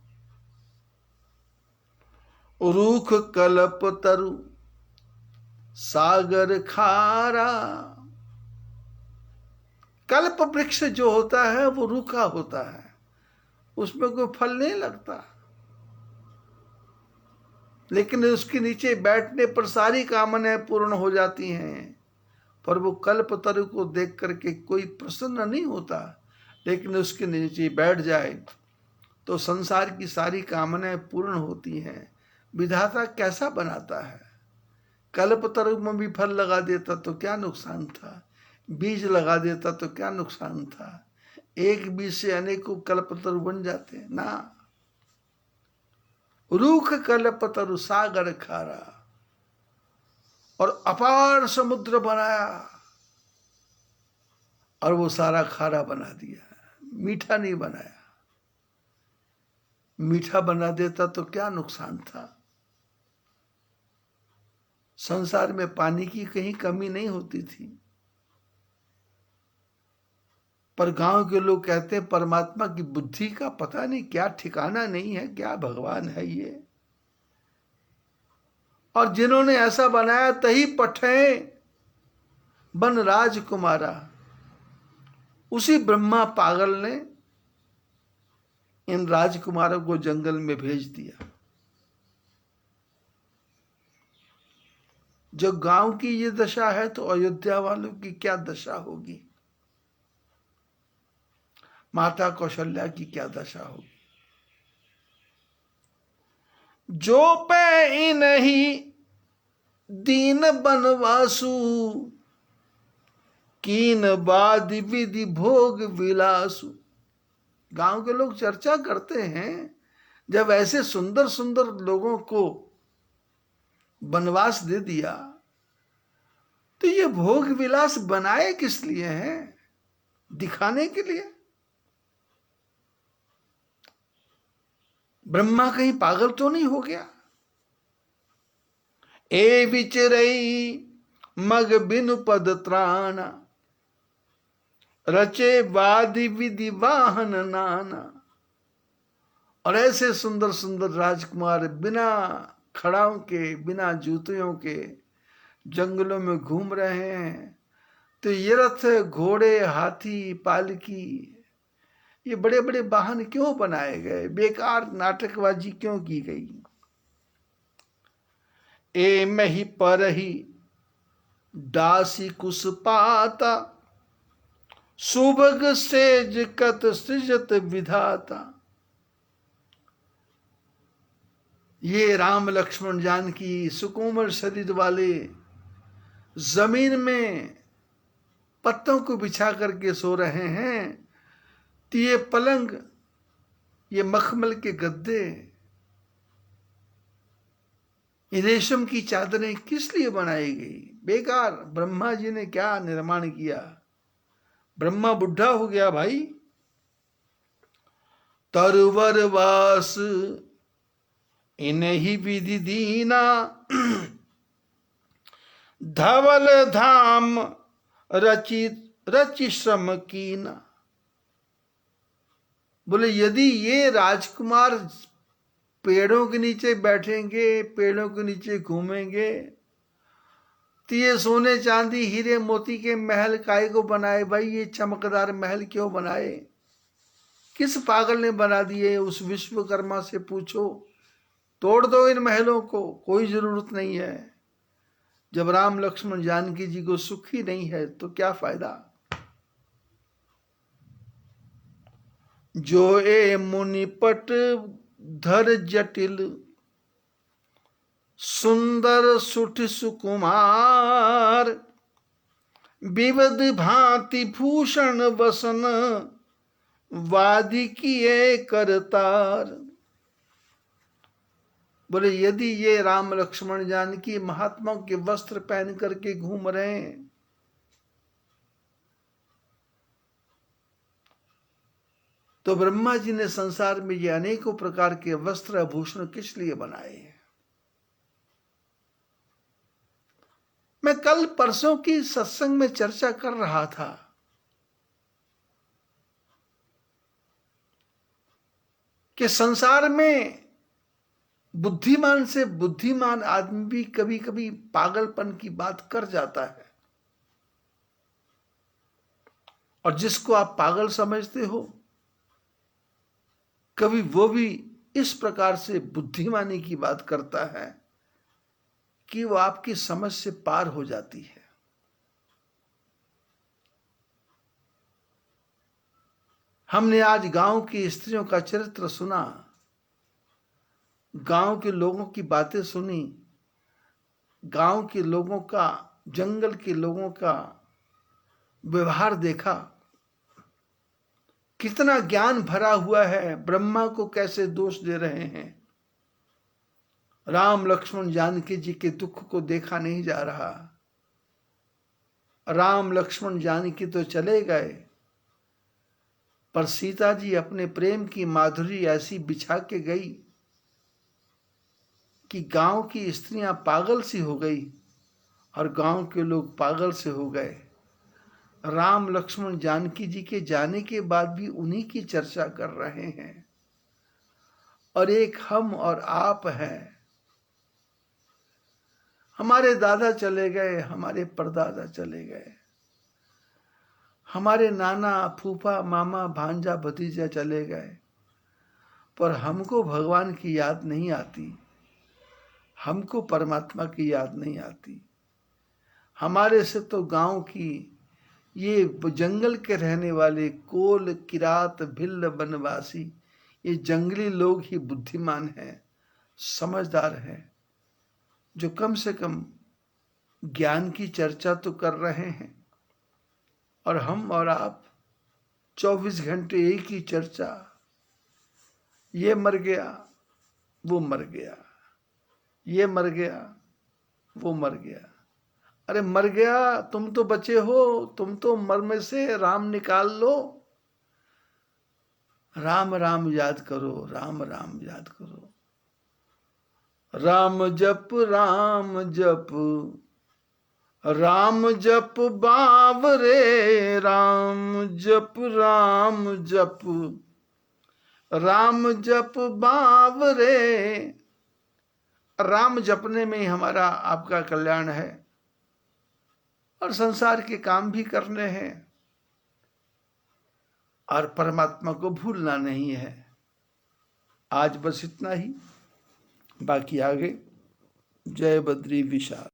Speaker 1: रूख कल्प तरु सागर खारा। कल्प वृक्ष जो होता है वो रूखा होता है, उसमें कोई फल नहीं लगता, लेकिन उसके नीचे बैठने पर सारी कामनाएं पूर्ण हो जाती हैं। पर वो कल्प तरु को देख करके कोई प्रसन्न नहीं होता, लेकिन उसके नीचे बैठ जाए तो संसार की सारी कामनाएं पूर्ण होती हैं। विधाता कैसा बनाता है? कल्प तरु में भी फल लगा देता तो क्या नुकसान था, बीज लगा देता तो क्या नुकसान था। एक बीज से अनेकों कल्पतरु बन जाते ना। रूख कल्पतरु सागर खारा, और अपार समुद्र बनाया और वो सारा खारा बना दिया, मीठा नहीं बनाया। मीठा बना देता तो क्या नुकसान था। संसार में पानी की कहीं कमी नहीं होती थी, पर गांव के लोग कहते हैं परमात्मा की बुद्धि का पता नहीं क्या ठिकाना नहीं है, क्या भगवान है ये। और जिन्होंने ऐसा बनाया तही पठे बन राजकुमारा, उसी ब्रह्मा पागल ने इन राजकुमारों को जंगल में भेज दिया। जो गांव की ये दशा है तो अयोध्या वालों की क्या दशा होगी, माता कौशल्या की क्या दशा होगी। जो पे नहीं दीन बनवासु, कीन बाद विधि भोग विलासु। गांव के लोग चर्चा करते हैं, जब ऐसे सुंदर सुंदर लोगों को वनवास दे दिया तो ये भोग विलास बनाए किस लिए हैं? दिखाने के लिए। ब्रह्मा कहीं पागल तो नहीं हो गया? ए विचरई मग बिनु पद त्राण, रचे वादि विधि वाहन नाना। और ऐसे सुंदर सुंदर राजकुमार बिना खड़ाओं के, बिना जूतियों के जंगलों में घूम रहे हैं, तो ये रथ, घोड़े, हाथी, पालकी, ये बड़े बड़े वाहन क्यों बनाए गए? बेकार नाटकबाजी क्यों की गई? ए मही पर ही दासी कुसपाता, सुभग सेज कत सृजत विधाता। ये राम लक्ष्मण जानकी सुकोमल शरीर वाले जमीन में पत्तों को बिछा करके सो रहे हैं, तो ये पलंग, ये मखमल के गद्दे, ये रेशम की चादरें किस लिए बनाई गई? बेकार। ब्रह्मा जी ने क्या निर्माण किया? ब्रह्मा बुढ़ा हो गया भाई। तरवर वास इन्हीं विधि दीना, धवल धाम रचि श्रम कीना। बोले यदि ये राजकुमार पेड़ों के नीचे बैठेंगे, पेड़ों के नीचे घूमेंगे, तो ये सोने चांदी हीरे मोती के महल काहे को बनाए भाई? ये चमकदार महल क्यों बनाए? किस पागल ने बना दिए? उस विश्वकर्मा से पूछो, तोड़ दो इन महलों को, कोई जरूरत नहीं है। जब राम लक्ष्मण जानकी जी को सुख ही नहीं है तो क्या फायदा? जो ए मुनिपट धर जटिल, सुंदर सुठ सुकुमार, विविध भांति भूषण वसन, वादी किए करतार। बोले यदि ये राम लक्ष्मण जानकी महात्माओं के वस्त्र पहन करके घूम रहे हैं, तो ब्रह्मा जी ने संसार में ये अनेकों प्रकार के वस्त्र आभूषण किस लिए बनाए हैं? मैं कल परसों की सत्संग में चर्चा कर रहा था कि संसार में बुद्धिमान से बुद्धिमान आदमी भी कभी कभी पागलपन की बात कर जाता है, और जिसको आप पागल समझते हो कभी वो भी इस प्रकार से बुद्धिमानी की बात करता है कि वो आपकी समझ से पार हो जाती है। हमने आज गांव की स्त्रियों का चरित्र सुना, गांव के लोगों की बातें सुनी, गांव के लोगों का, जंगल के लोगों का व्यवहार देखा, कितना ज्ञान भरा हुआ है, ब्रह्मा को कैसे दोष दे रहे हैं। राम लक्ष्मण जानकी जी के दुख को देखा नहीं जा रहा। राम लक्ष्मण जानकी तो चले गए, पर सीता जी अपने प्रेम की माधुरी ऐसी बिछा के गई कि गांव की स्त्रियां पागल सी हो गई और गांव के लोग पागल से हो गए। राम लक्ष्मण जानकी जी के जाने के बाद भी उन्हीं की चर्चा कर रहे हैं, और एक हम और आप हैं। हमारे दादा चले गए, हमारे परदादा चले गए, हमारे नाना फूफा मामा भांजा भतीजा चले गए, पर हमको भगवान की याद नहीं आती, हमको परमात्मा की याद नहीं आती। हमारे से तो गांव की ये जंगल के रहने वाले कोल किरात भिल्ल बनवासी, ये जंगली लोग ही बुद्धिमान हैं, समझदार हैं, जो कम से कम ज्ञान की चर्चा तो कर रहे हैं। और हम और आप 24 घंटे एक ही चर्चा, ये मर गया वो मर गया, ये मर गया वो मर गया। अरे मर गया, तुम तो बचे हो, तुम तो मर में से राम निकाल लो। राम राम याद करो, राम राम याद करो। राम जप राम जप, राम जप बावरे, राम जप राम जप, राम जप बावरे। राम जपने में ही हमारा आपका कल्याण है, और संसार के काम भी करने हैं, और परमात्मा को भूलना नहीं है। आज बस इतना ही, बाकी आगे। जय बद्री विशाल।